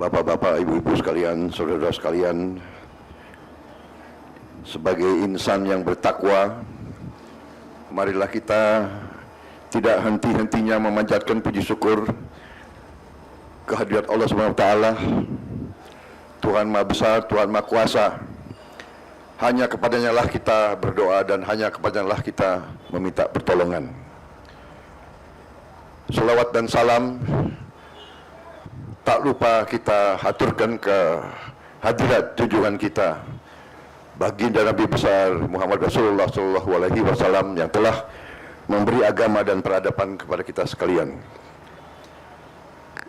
Bapak-bapak, ibu-ibu sekalian, saudara sekalian, sebagai insan yang bertakwa, marilah kita tidak henti-hentinya memanjatkan puji syukur kehadirat Allah SWT, Tuhan Maha Besar, Tuhan Maha Kuasa. Hanya kepadanya lah kita berdoa dan hanya kepadanya lah kita meminta pertolongan. Salawat dan salam tak lupa kita haturkan ke hadirat junjungan kita, baginda Nabi besar Muhammad Rasulullah SAW yang telah memberi agama dan peradaban kepada kita sekalian.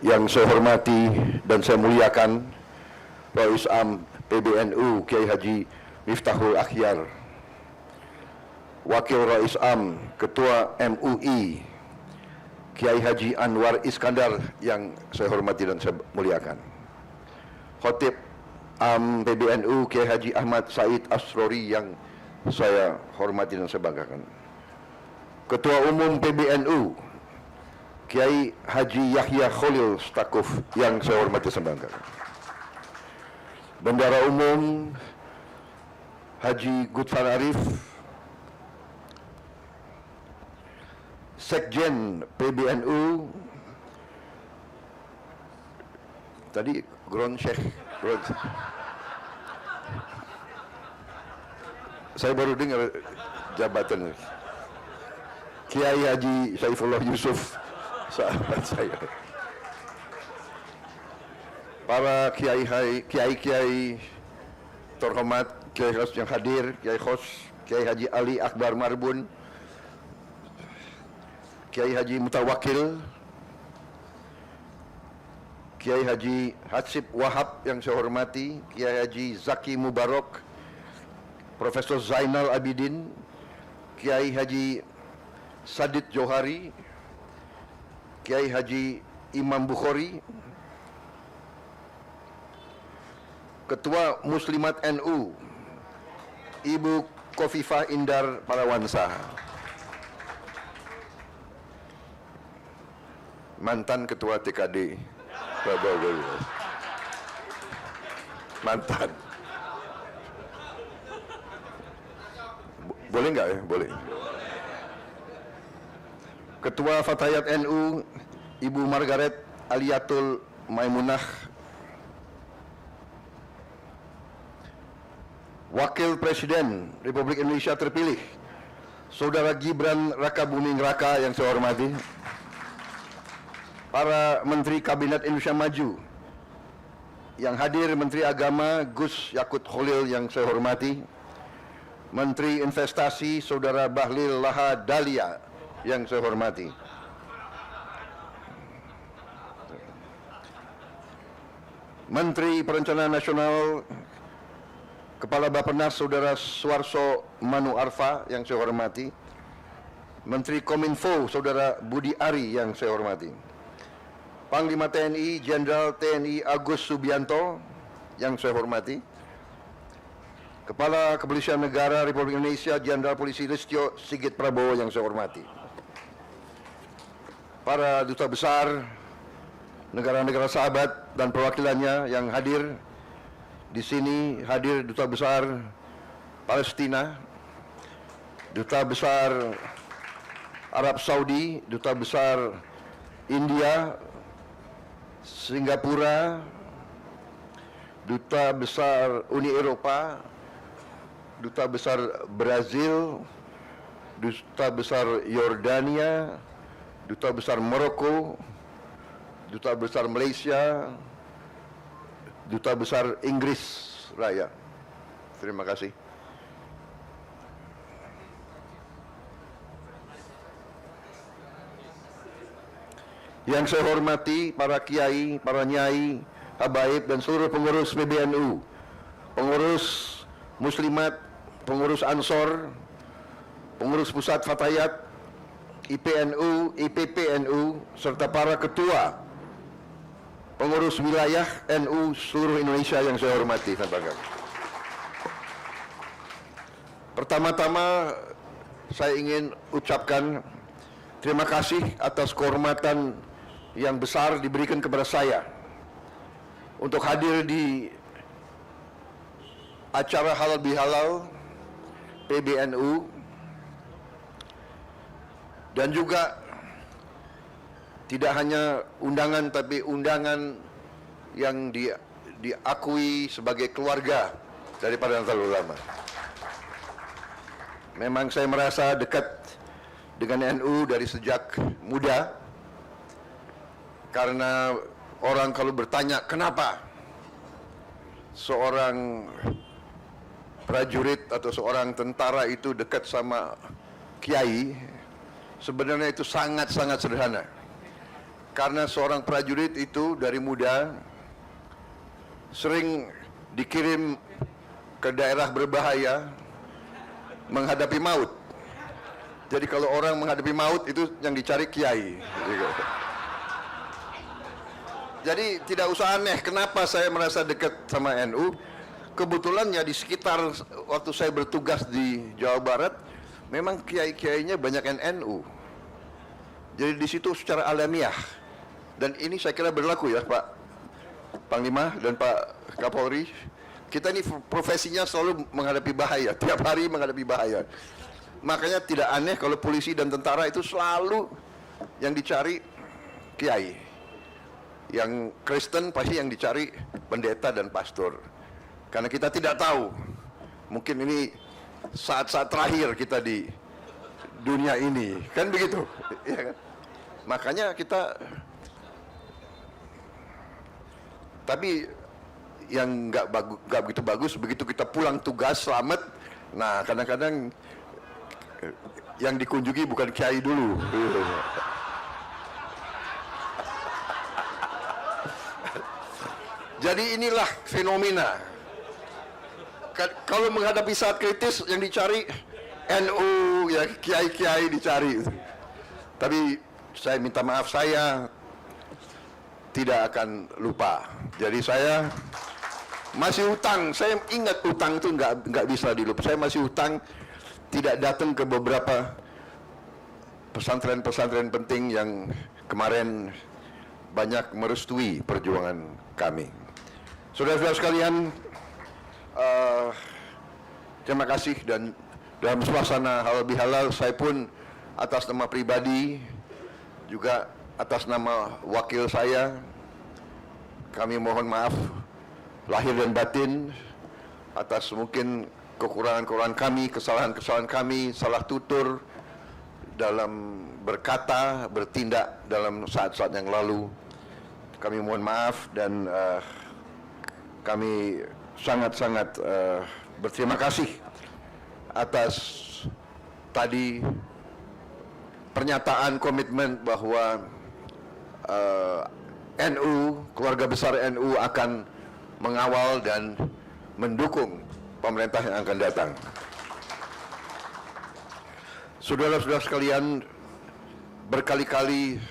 Yang saya hormati dan saya muliakan Rais Am PBNU Kiai Haji Miftahul Akhyar, Wakil Rais Am Ketua MUI Kiai Haji Anwar Iskandar yang saya hormati dan saya muliakan, Khatib Am PBNU Kiai Haji Ahmad Said Asrori yang saya hormati dan saya banggakan, Ketua Umum PBNU Kiai Haji Yahya Khalil Stakuf yang saya hormati dan saya banggakan, Bendara Umum Haji Gutfar Arif, Sekjen PBNU tadi Gron Syekh saya baru dengar jabatan Kiai Haji Saifullah Yusuf, sahabat saya, para kiai terhormat, Kiai Khos yang hadir, Kiai Khos Kiai Haji Ali Akbar Marbun, Kiai Haji Mutawakil, Kiai Haji Hatsib Wahab yang saya hormati, Kiai Haji Zaki Mubarak, Profesor Zainal Abidin, Kiai Haji Sadid Johari, Kiai Haji Imam Bukhari, Ketua Muslimat NU Ibu Khofifah Indar Parawansa, mantan Ketua TKD Prabowo, mantan. Boleh nggak ya? Boleh. Ketua Fatayat NU Ibu Margaret Aliatul Maimunah, Wakil Presiden Republik Indonesia terpilih Saudara Gibran Rakabuming Raka yang saya hormati, para Menteri Kabinet Indonesia Maju yang hadir, Menteri Agama Gus Yakut Khalil yang saya hormati, Menteri Investasi Saudara Bahlil Laha Dalia yang saya hormati, Menteri Perencanaan Nasional Kepala Bappenas Saudara Suarso Manu Arfa yang saya hormati, Menteri Kominfo Saudara Budi Ari yang saya hormati, Panglima TNI Jenderal TNI Agus Subianto yang saya hormati, Kepala Kepolisian Negara Republik Indonesia Jenderal Polisi Listio Sigit Prabowo yang saya hormati, para duta besar negara-negara sahabat dan perwakilannya yang hadir di sini, hadir Duta Besar Palestina, Duta Besar Arab Saudi, Duta Besar India, Singapura, Duta Besar Uni Eropa, Duta Besar Brazil, Duta Besar Yordania, Duta Besar Maroko, Duta Besar Malaysia, Duta Besar Inggris Raya. Terima kasih. Yang saya hormati para kiai, para nyai, habaib dan seluruh pengurus PBNU, pengurus Muslimat, pengurus Ansor, pengurus Pusat Fatayat, IPNU, IPPNU, serta para ketua pengurus wilayah NU seluruh Indonesia yang saya hormati dan banggakan. Pertama-tama saya ingin ucapkan terima kasih atas kehormatan yang besar diberikan kepada saya untuk hadir di acara halal bihalal PBNU, dan juga tidak hanya undangan tapi undangan yang diakui sebagai keluarga daripada Nahdlatul Ulama. Memang saya merasa dekat dengan NU dari sejak muda, karena orang kalau bertanya kenapa seorang prajurit atau seorang tentara itu dekat sama kiai, sebenarnya itu sangat-sangat sederhana. Karena seorang prajurit itu dari muda sering dikirim ke daerah berbahaya menghadapi maut. Jadi kalau orang menghadapi maut itu yang dicari kiai. Jadi tidak usah aneh kenapa saya merasa dekat sama NU. Kebetulan ya di sekitar waktu saya bertugas di Jawa Barat, memang kiai-kiainya banyak NU. Jadi di situ secara alamiah. Dan ini saya kira berlaku ya Pak Panglima dan Pak Kapolri. Kita ini profesinya selalu menghadapi bahaya, tiap hari menghadapi bahaya. Makanya tidak aneh kalau polisi dan tentara itu selalu yang dicari kiai. Yang Kristen pasti yang dicari pendeta dan pastor. Karena kita tidak tahu, mungkin ini saat-saat terakhir kita di dunia ini, kan begitu? Ya kan? Makanya kita, tapi yang nggak begitu bagus, begitu kita pulang tugas selamat, nah kadang-kadang yang dikunjungi bukan kiai dulu. Jadi inilah fenomena. Kalau menghadapi saat kritis yang dicari NU, ya kiai-kiai dicari. Tapi saya minta maaf, saya tidak akan lupa. Jadi saya masih hutang. Saya ingat hutang itu nggak bisa dilupa. Saya masih hutang tidak datang ke beberapa pesantren-pesantren penting yang kemarin banyak merestui perjuangan kami. Saudara-saudara sekalian, terima kasih, dan dalam suasana halal bihalal saya pun atas nama pribadi juga atas nama wakil saya, kami mohon maaf lahir dan batin atas mungkin kekurangan-kekurangan kami, kesalahan-kesalahan kami, salah tutur dalam berkata, bertindak dalam saat-saat yang lalu. Kami mohon maaf dan kami sangat-sangat berterima kasih atas tadi pernyataan komitmen bahwa NU, keluarga besar NU akan mengawal dan mendukung pemerintah yang akan datang. Saudara-saudara sekalian, berkali-kali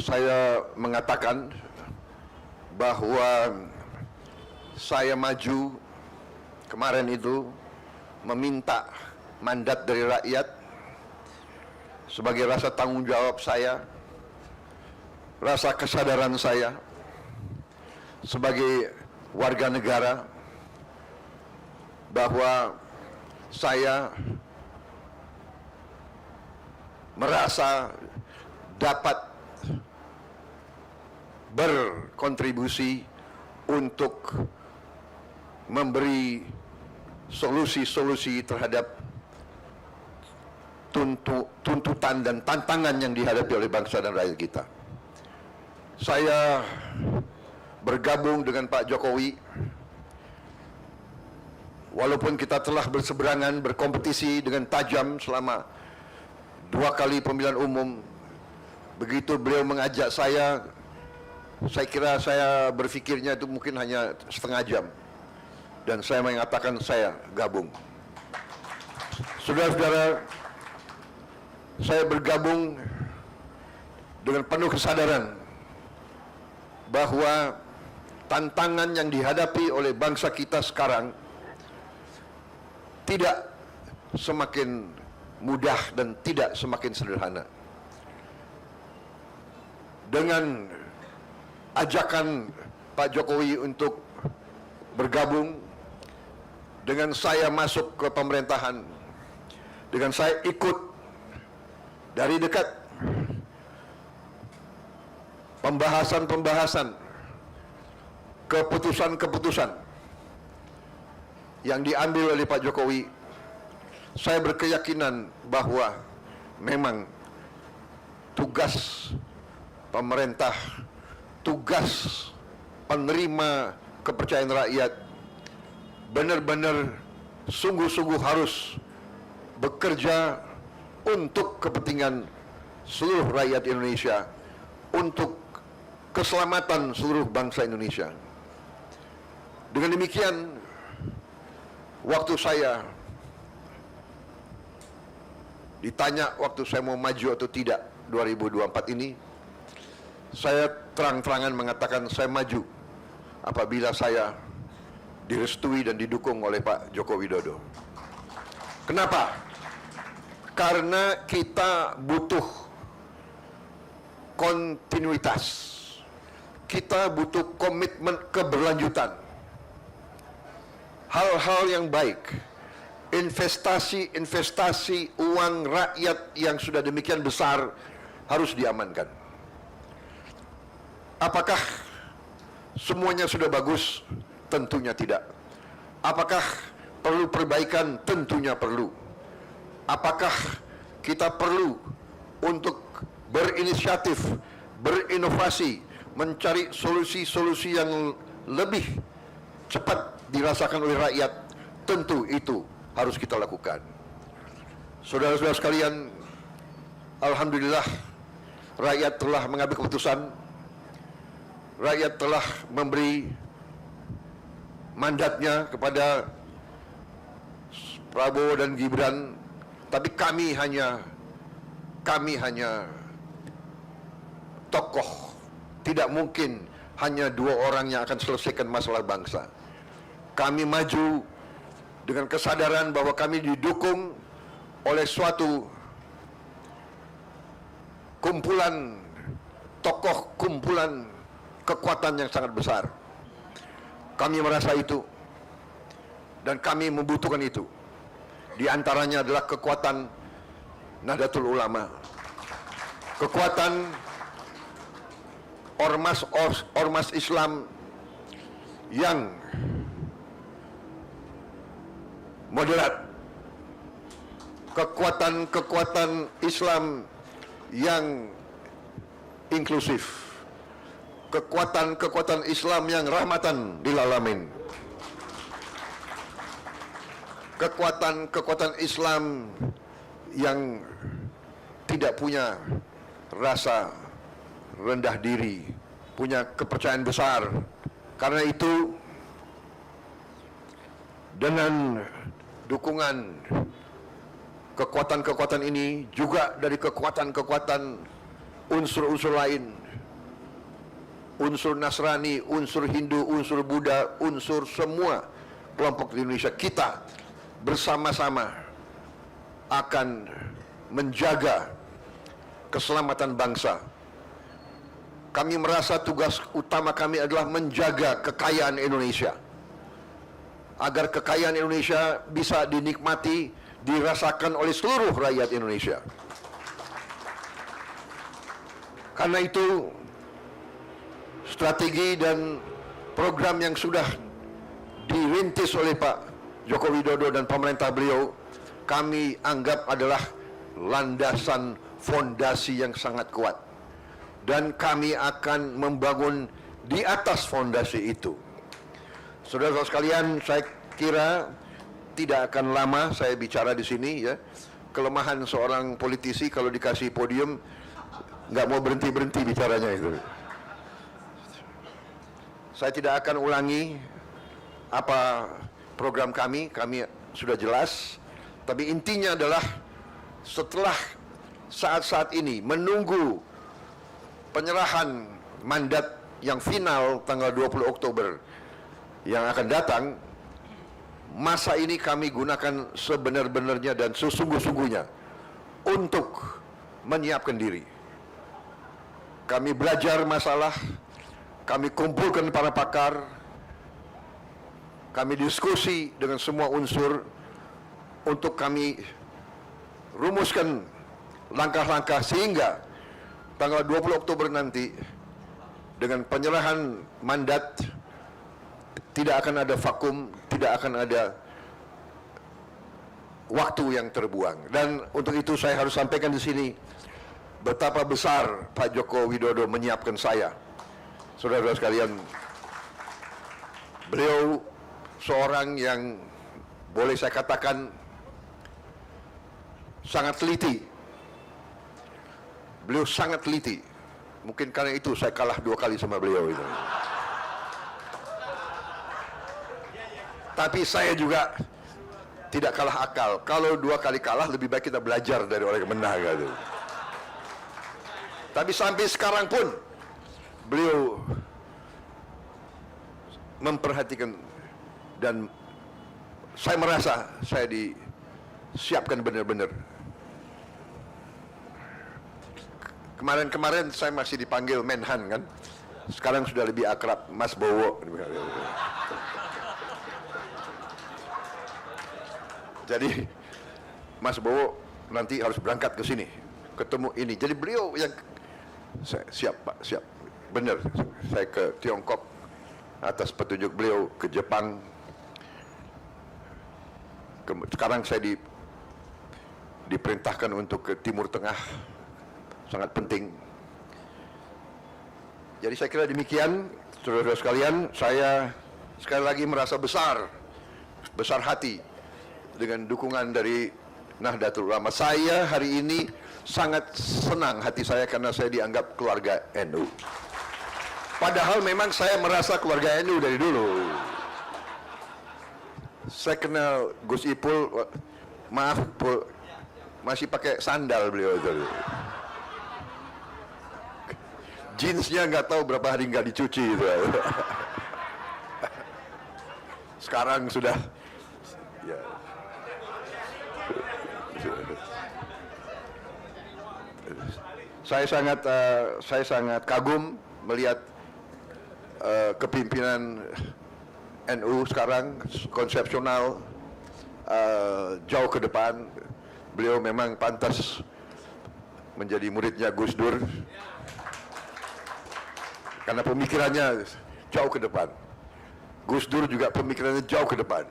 saya mengatakan bahwa saya maju kemarin itu meminta mandat dari rakyat sebagai rasa tanggung jawab saya, rasa kesadaran saya sebagai warga negara bahwa saya merasa dapat berkontribusi untuk memberi solusi-solusi terhadap tuntutan dan tantangan yang dihadapi oleh bangsa dan rakyat kita. Saya bergabung dengan Pak Jokowi, walaupun kita telah berseberangan, berkompetisi dengan tajam selama 2 kali pemilihan umum. Begitu beliau mengajak saya kira saya berpikirnya itu mungkin hanya setengah jam, dan saya mengatakan saya gabung. Saudara-saudara, saya bergabung dengan penuh kesadaran bahwa tantangan yang dihadapi oleh bangsa kita sekarang tidak semakin mudah dan tidak semakin sederhana. Dengan ajakan Pak Jokowi untuk bergabung, dengan saya masuk ke pemerintahan, dengan saya ikut dari dekat pembahasan-pembahasan, keputusan-keputusan yang diambil oleh Pak Jokowi, saya berkeyakinan bahwa memang tugas pemerintah, tugas penerima kepercayaan rakyat benar-benar sungguh-sungguh harus bekerja untuk kepentingan seluruh rakyat Indonesia, untuk keselamatan seluruh bangsa Indonesia. Dengan demikian, waktu saya ditanya waktu saya mau maju atau tidak 2024 ini, saya terang-terangan mengatakan saya maju apabila saya direstui dan didukung oleh Pak Joko Widodo. Kenapa? Karena kita butuh kontinuitas, kita butuh komitmen keberlanjutan. Hal-hal yang baik, investasi uang rakyat yang sudah demikian besar harus diamankan. Apakah semuanya sudah bagus? Tentunya tidak. Apakah perlu perbaikan? Tentunya perlu. Apakah kita perlu untuk berinisiatif, berinovasi, mencari solusi-solusi yang lebih cepat dirasakan oleh rakyat? Tentu itu harus kita lakukan. Saudara-saudara sekalian, alhamdulillah rakyat telah mengambil keputusan, rakyat telah memberi mandatnya kepada Prabowo dan Gibran, tapi kami hanya tokoh. Tidak mungkin hanya dua orang yang akan selesaikan masalah bangsa. Kami maju dengan kesadaran bahwa kami didukung oleh suatu kumpulan tokoh, kumpulan kekuatan yang sangat besar. Kami merasa itu dan kami membutuhkan itu. Di antaranya adalah kekuatan Nahdlatul Ulama, kekuatan ormas Islam yang moderat, kekuatan Islam yang inklusif, kekuatan Islam yang rahmatan lil alamin, kekuatan Islam yang tidak punya rasa rendah diri, punya kepercayaan besar. Karena itu, dengan dukungan kekuatan-kekuatan ini, juga dari kekuatan-kekuatan unsur-unsur lain, unsur Nasrani, unsur Hindu, unsur Buddha, unsur semua kelompok di Indonesia, kita bersama-sama akan menjaga keselamatan bangsa. Kami merasa tugas utama kami adalah menjaga kekayaan Indonesia, agar kekayaan Indonesia bisa dinikmati, dirasakan oleh seluruh rakyat Indonesia. Karena itu, strategi dan program yang sudah dirintis oleh Pak Joko Widodo dan pemerintah beliau, kami anggap adalah landasan fondasi yang sangat kuat. Dan kami akan membangun di atas fondasi itu. Saudara-saudara sekalian, saya kira tidak akan lama saya bicara di sini, ya. Kelemahan seorang politisi kalau dikasih podium nggak mau berhenti-berhenti bicaranya itu. Saya tidak akan ulangi apa program kami sudah jelas, tapi intinya adalah setelah saat-saat ini menunggu penyerahan mandat yang final tanggal 20 Oktober yang akan datang, masa ini kami gunakan sebenar-benarnya dan sesungguh-sungguhnya untuk menyiapkan diri. Kami belajar masalah, kami kumpulkan para pakar, kami diskusi dengan semua unsur untuk kami rumuskan langkah-langkah sehingga tanggal 20 Oktober nanti dengan penyerahan mandat tidak akan ada vakum, tidak akan ada waktu yang terbuang. Dan untuk itu saya harus sampaikan di sini betapa besar Pak Joko Widodo menyiapkan saya. Saudara-saudara sekalian, beliau seorang yang boleh saya katakan sangat teliti. Beliau sangat teliti. Mungkin karena itu saya kalah 2 kali sama beliau itu. Tapi saya juga tidak kalah akal. Kalau 2 kali kalah, lebih baik kita belajar dari orang yang menang gitu. Tapi sampai sekarang pun beliau memperhatikan, dan saya merasa saya disiapkan benar-benar. Kemarin-kemarin saya masih dipanggil Menhan kan, sekarang sudah lebih akrab Mas Bowo. Jadi Mas Bowo nanti harus berangkat ke sini, ketemu ini. Jadi beliau yang siap Pak, siap. Benar, saya ke Tiongkok atas petunjuk beliau, ke Jepang. Sekarang saya diperintahkan untuk ke Timur Tengah, sangat penting. Jadi saya kira demikian, saudara-saudara sekalian. Saya sekali lagi merasa besar hati dengan dukungan dari Nahdlatul Ulama. Saya hari ini sangat senang hati saya karena saya dianggap keluarga NU. Padahal memang saya merasa keluarga NU dari dulu. Saya kenal Gus Ipul, maaf Pul, masih pakai sandal beliau itu. Jeansnya nggak tahu berapa hari nggak dicuci itu. Sekarang sudah, ya. Saya sangat kagum melihat kepimpinan NU sekarang, konsepsional, jauh ke depan. Beliau memang pantas menjadi muridnya Gus Dur karena pemikirannya jauh ke depan. Gus Dur juga pemikirannya jauh ke depan.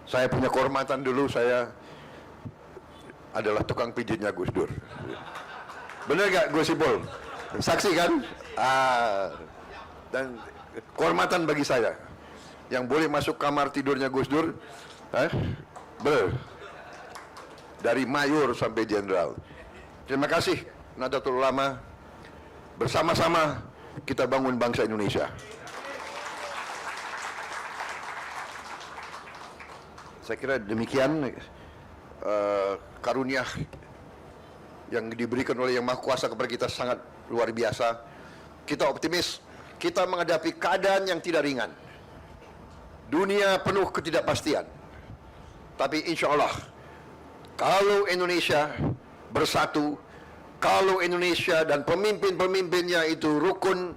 Saya punya kehormatan dulu, saya adalah tukang pijitnya Gus Dur. Benar gak Gus Ipul? Saksi kan? Dan kehormatan bagi saya yang boleh masuk kamar tidurnya Gus Dur, dari mayor sampai jenderal. Terima kasih Nahdlatul Ulama. Bersama-sama kita bangun bangsa Indonesia. Saya kira demikian karunia yang diberikan oleh Yang Maha Kuasa kepada kita sangat luar biasa. Kita optimis. Kita menghadapi keadaan yang tidak ringan. Dunia penuh ketidakpastian. Tapi insya Allah, kalau Indonesia bersatu, kalau Indonesia dan pemimpin-pemimpinnya itu rukun,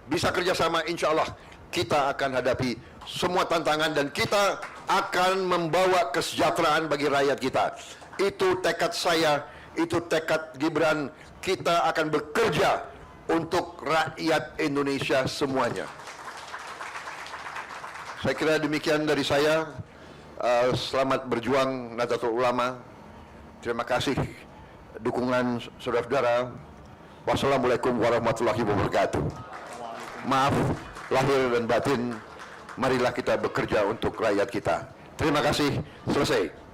bisa kerjasama, insya Allah kita akan hadapi semua tantangan dan kita akan membawa kesejahteraan bagi rakyat kita. Itu tekad saya, itu tekad Gibran. Kita akan bekerja untuk rakyat Indonesia semuanya. Saya kira demikian dari saya. Selamat berjuang Nahdlatul Ulama. Terima kasih dukungan saudara-saudara. Wassalamualaikum warahmatullahi wabarakatuh. Maaf lahir dan batin. Marilah kita bekerja untuk rakyat kita. Terima kasih. Selesai.